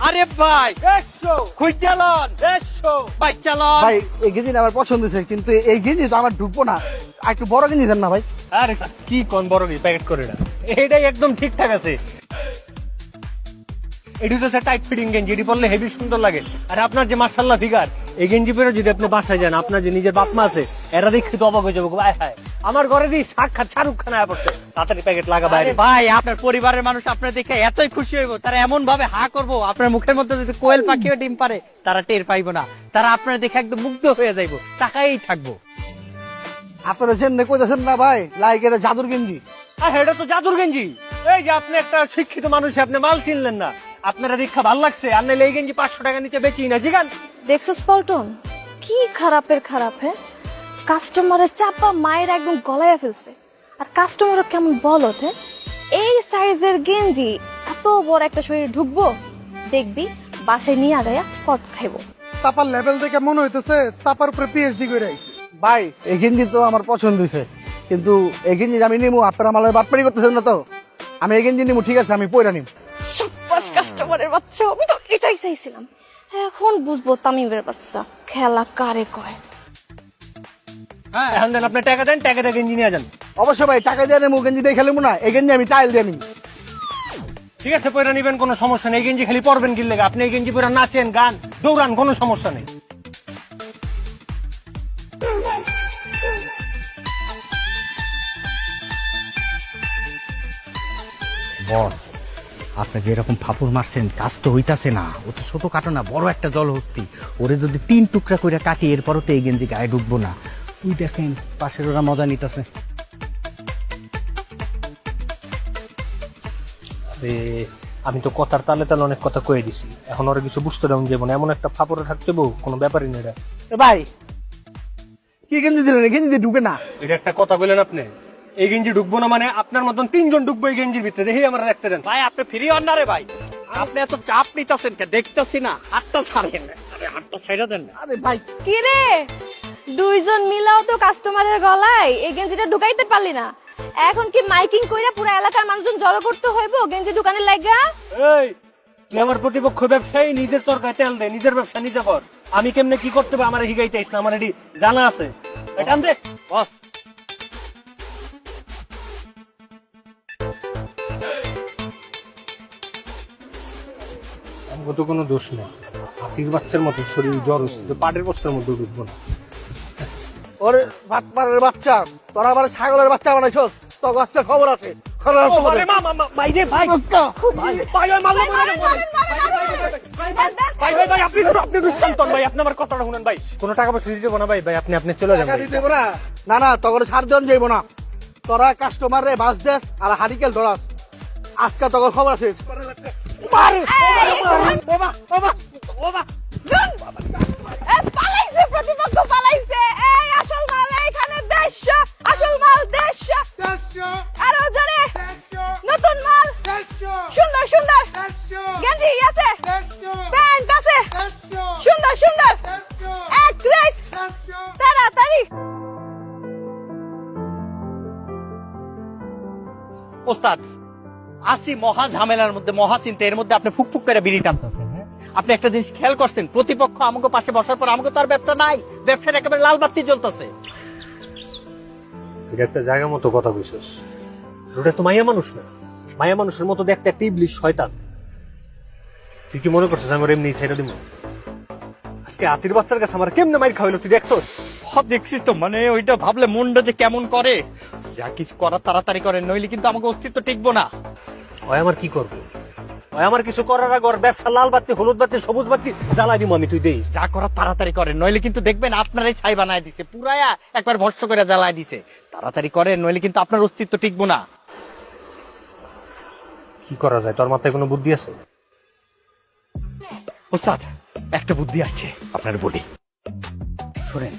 আরে ভাই খুঁজালন ভাই চালন। ভাই এই গেঞ্জি আমার পছন্দ হয়েছে, কিন্তু এই গেঞ্জি তো আমার ঢুকবো না, আর একটু বড় গেঞ্জি দেন না ভাই। আরে কি কোন বড় প্যাকেট করে না, এইটাই একদম ঠিকঠাক আছে। এটি হচ্ছে টাইট ফিটিং গেঞ্জি, এটি পরলে হেভি সুন্দর লাগে। আর আপনার যে মার্শাল্লাহ ফিগার, এই গেঞ্জি পরে যদি আপনি বাসায় যান, আপনার যে নিজের বাপ মা আছে এরা দেখে তো অবাক হয়ে যাবো। ভাই হায়, আমার ঘরে দিয়ে সাক্ষাৎ শাহরুখ খান আয়া পড়ছে, তাড়াতাড়ি প্যাকেট লাগা বাইরে। ভাই আপনার পরিবারের মানুষ আপনার দেখে এতই খুশি হইব, তারা এমন ভাবে হা করবো, আপনার মুখের মধ্যে যদি কোয়েল পাখিও ডিম পারে তারা টের পাইবো না, তারা আপনার দেখে একদম মুগ্ধ হয়ে যাইবো, তাকাই থাকবো। আপনারা চেন্নাই কইতেছেন না ভাই, লাইক এটা জাদুর গেঞ্জি। আর এটা তো জাদুর গেঞ্জি। এই যে আপনি একটা শিক্ষিত মানুষ, আপনি মাল কিনলেন না, আপনারা দীক্ষা ভাল লাগছে, আর নাইলে এই গেঞ্জি 500 টাকা নিচে বেচি না। জিগান দেখছস পল্টন, কি খারাপের খারাপ। হ্যাঁ, কাস্টমারের চাপা মায়ের একদম গলায় ফেলছে, আর কাস্টমারও কেমন বলত। হ্যাঁ, এই সাইজের গেঞ্জি এত বড় একটা শরীরে ঢুকবো, দেখবি বাসায় নিয়ে আগায়া কট খাইবো। চাপার লেভেল দেখে মনে হইতেছে চাপার উপরে পিএইচডি করে আইছে। ভাই এই গেঞ্জি তো আমার পছন্দ হয়েছে, কিন্তু এই গেঞ্জি আমি নিমু, আপনারা আমার বাটপাড়ি করতেছেন না তো, আমি এই গেঞ্জি নিমু, ঠিক আছে আমি পয়রা নিম। সাব্বাস কাস্টমারের বাচ্চা, আমি তো এটাই চাইছিলাম। এখন বুঝবো তামিমের বাচ্চা খেলা কারে কয়। এখন দেন, আপনি টাকা দেন, টাকাটা গেঞ্জি নিয়ে যান। অবশ্য ভাই টাকা দিয়ে নেবো, গেঞ্জি দিয়ে খেলবো না, এই গেঞ্জি আমি টাইল দিয়ে নিম। ঠিক আছে, পয়রা নিবেন, কোনো সমস্যা নেই। এই গেঞ্জি খালি পরবেন কি লেগে, আপনি এই গেঞ্জি পরে নাচেন, গান, দৌড়ান, কোনো সমস্যা নেই। বস আপনি যে এরকম ফাপুর মারছেন, কাজ তো হইতাছে না। ও তো ছোট কাটো না, বড় একটা জলহস্তি। ওরে যদি 3 টুকরা করে কাটি, এরপরও তো এই গেঞ্জি গায়ে ঢুকবো না। তুই দেখেন পাশের ওরা মজা নিতেছে। আমি তো কথার তালে তালে অনেক কথা কয়ে দিছি, এখন ওরা কিছু বুঝতে দেন যাবো না। এমন একটা ফাপড়ে থাকতে বউ, কোনো ব্যাপারই নেই। ভাই কি গেঞ্জি দিলেন, এই গেঞ্জি দিয়ে ঢুকে না। এটা একটা কথা বললেন আপনি, এই গেঞ্জি ঢুকবো না মানে আপনার মতন 3 জন ঢুকবো এই গেঞ্জির ভিতরে, দেখি আমরা দেখতে দেন। ভাই আপনি ফ্রি হন না রে ভাই, আপনি এত চাপ নিতেছেন কে? দেখতেছি না, হাতটা ছাড়েন। আরে হাতটা ছেড়ে দেন। আরে ভাই কি রে, দুইজন মিলাও তো কাস্টমারের গলায় এই গেঞ্জিটা ঢুকাইতে পারলি না। এখন কি মাইকিং কইরা পুরো এলাকার মানুষজন জড়ো করতে হইব গেঞ্জি দোকানের লাগা? এই তুই আমার প্রতিপক্ষ ব্যবসায়ী, নিজের তরকায় তেল দে, নিজের ব্যবসা নিজে কর। আমি কেমনে কি করতে হবে আমার হিগাইতে আইস না, আমার এটি জানা আছে। এটা আন দে বস আমার তো কোনো দোষ নেই, হাতির বাচ্চার মতো শরীর জ্বর হচ্ছে, পাটের বস্তার মধ্যে ঢুকবো না। ওরে বাটপাড়ের বাচ্চা, তোরা আবার ছাগলের বাচ্চা বানাইছ, তো গাছটা খবর আছে। খবর আছে তোমাদের। ভাই রে ভাই, ভাই আপনি একটু শান্ত হন ভাই, আপনি আমার কথাটা শুনেন ভাই। কোনো টাকা পয়সা দিতে না ভাই, ভাই আপনি চলে যান টাকা ভাই। দিতে হবে না, না না তোকে ছাড় দেন যাইব না। তোরা কাস্টমার রে বাস দেস আর হারিকেল ধরাস, আজকে তোর খবর আছে। মারে বাবা বাবা বাবা, পালাইছে প্রতিপক্ষ, পালাইছে। এই আসল মাল এখানে 150, আসল মাল 150। আরো জোরে, নতুন মাল, সুন্দর সুন্দর গেঞ্জি আছে, প্যান্ট আছে, সুন্দর সুন্দর, এক রেট, তাড়াতাড়ি। ওস্তাদ আসি মহা ঝামেলার মধ্যে, মহা চিন্তা, এর মধ্যে আপনি ফুকফুক করে বিড়ি টানতেছেন। আপনি একটা জিনিস খেয়াল করছেন, প্রতিপক্ষ আমাকে পাশে বসার পর আমাকে তো আর ব্যবসা নাই, ব্যবসার একেবারে লাল বাতি জ্বলতেছে। এটা একটা জায়গা মতো কথা বিশেষ, ওটা তো মায়া মানুষ না, মায়া মানুষের মতো দেখতে একটা ইবলিশ শয়তান। তুই কি মনে করছিস আমার এমনি ছেড়ে দিব? আজকে হাতির বাচ্চার কাছে আমার কেমনে মাইর খাওয়াইলো তুই দেখছস? দেখছি তো, মানে ওইটা ভাবলে মনটা যে কেমন করে। যা কিছু করার তাড়াতাড়ি করেন, নইলে কিন্তু আমাকে অস্তিত্ব টিকবো না। ওই আমার কি করবো? ওই আমার কিছু করার আগে ওর ব্যবসা লাল বাতি, হলুদ বাতি, সবুজ বাতি জ্বালাই দিব আমি, তুই দেই। যা করার তাড়াতাড়ি করেন, নইলে কিন্তু দেখবেন আপনারাই ছাই বানায় দিছে, পুরায়া একবার ভস্ম করে জ্বালায় দিছে। তাড়াতাড়ি করেন, নইলে কিন্তু আপনার অস্তিত্ব টিকবো না। কি করা যায়, তোর মাথায় কোনো বুদ্ধি আছে? ওস্তাদ একটা বুদ্ধি আসছে, আপনার বলি শোনেন।